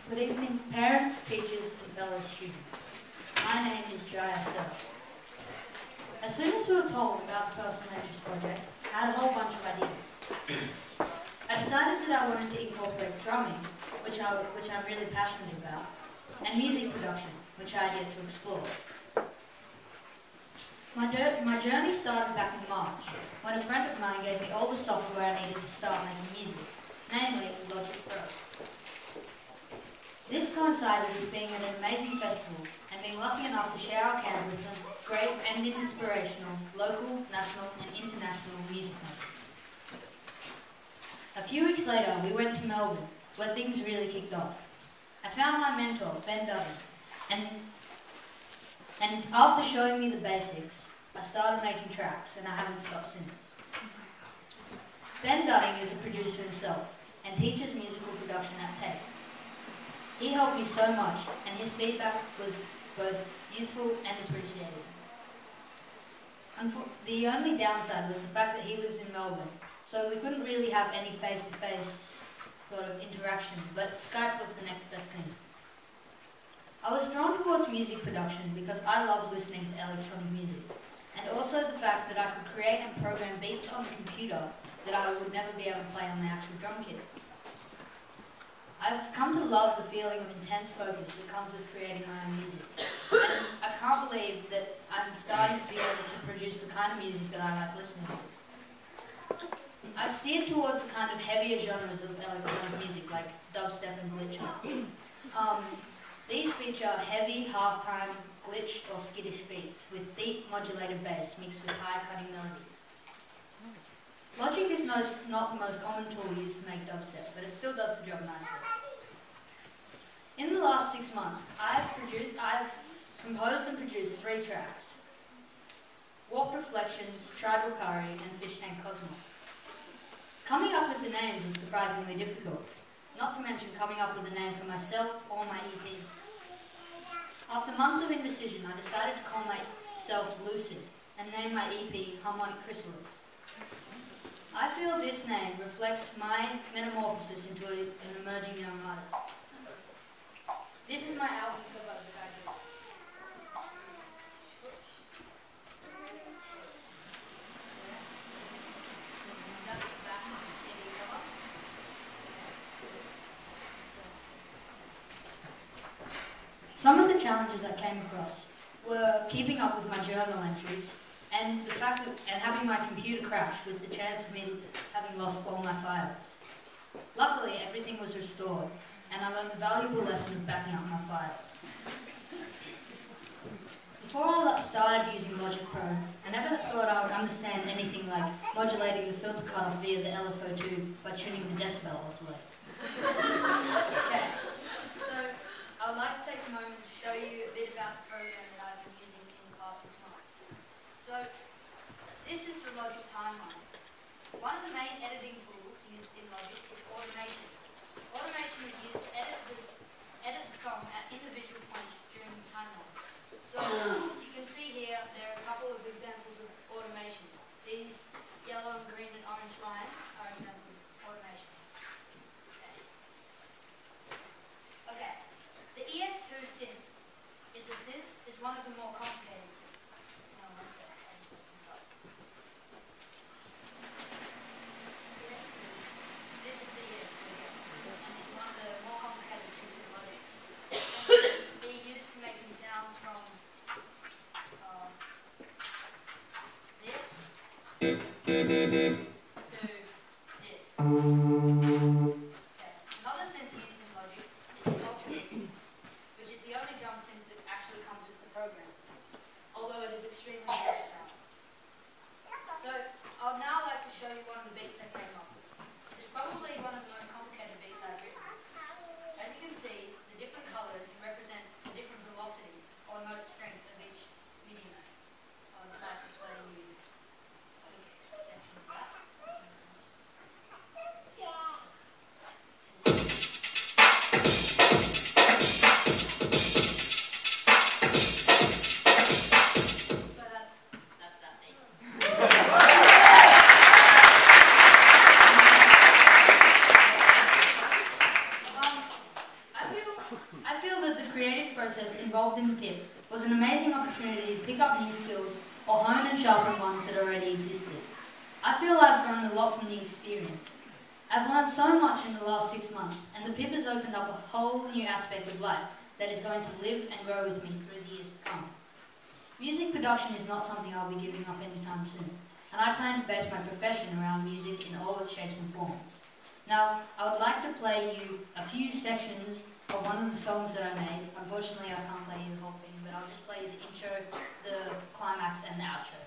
Good evening, parents, teachers, and fellow students. My name is Jaiia. As soon as we were told about the personal interest project, I had a whole bunch of ideas. I decided that I wanted to incorporate drumming, which I'm really passionate about, and music production, which I had yet to explore. My journey started back in March, when a friend of mine gave me all the software I needed to start making music, namely Logic Pro. This coincided with being at an amazing festival and being lucky enough to share our camp with some great and inspirational local, national and international music makers. A few weeks later, we went to Melbourne, where things really kicked off. I found my mentor, Ben Dutton, and after showing me the basics, I started making tracks, and I haven't stopped since. Ben Dutton is a producer himself and teaches musical production at TAFE. He helped me so much, and his feedback was both useful and appreciated. The only downside was the fact that he lives in Melbourne, so we couldn't really have any face-to-face sort of interaction, but Skype was the next best thing. I was drawn towards music production because I love listening to electronic music, and also the fact that I could create and program beats on the computer that I would never be able to play on the actual drum kit. I've come to love the feeling of intense focus that comes with creating my own music, and I can't believe that I'm starting to be able to produce the kind of music that I like listening to. I've steered towards the kind of heavier genres of electronic music like dubstep and glitch. These feature heavy, half-time, glitch or skittish beats with deep modulated bass mixed with high cutting melodies. Logic is not the most common tool used to make dubstep, but it still does the job nicely. In the last 6 months, I've composed and produced 3 tracks: Warp Reflections, Tribal Curry, and Fish Tank Cosmos. Coming up with the names is surprisingly difficult, not to mention coming up with a name for myself or my EP. After months of indecision, I decided to call myself Lucid and name my EP Harmonic Chrysalis. I feel this name reflects my metamorphosis into an emerging young artist. This is my album cover that I did. That's the back of the CD cover. Some of the challenges I came across were keeping up with my journal entries, and the fact that having my computer crash with the chance of me having lost all my files. Luckily, everything was restored, and I learned the valuable lesson of backing up my files. Before I started using Logic Pro, I never thought I would understand anything like modulating the filter cutoff via the LFO2 by tuning the decibel oscillator. Okay, so I would like to take a moment to show you a bit about the program that I've been using in the past 6 months. So, this is the Logic timeline. One of the main editing tools used in Logic is automation. Automation is used to edit the song at individual points during the timeline. So, you can see here, there are a couple of examples of automation. These yellow and green and orange lines are examples of automation. Okay. The ES2 synth is one of the more complicated synths. No, one second. This is the ES2, and it's one of the more complicated synths in Logic. It's being used for making sounds from this to this. Okay. Another synth used in Logic is the Ultra, which is the only drum synth that actually comes with the program, although it is extremely versatile. So, I would now like to show you one of the beats I came up with. It's probably one of the most complicated beats I've written. As you can see, the different colours represent the different velocity or note strength of each MIDI note. I would like to play you a section of that. involved in the PIP was an amazing opportunity to pick up new skills or hone and sharpen ones that already existed. I feel I've grown a lot from the experience. I've learned so much in the last 6 months, and the PIP has opened up a whole new aspect of life that is going to live and grow with me through the years to come. Music production is not something I'll be giving up anytime soon, and I plan to base my profession around music in all its shapes and forms. Now, I would like to play you a few sections of one of the songs that I made. Unfortunately, I can't play you the whole thing, but I'll just play you the intro, the climax, and the outro.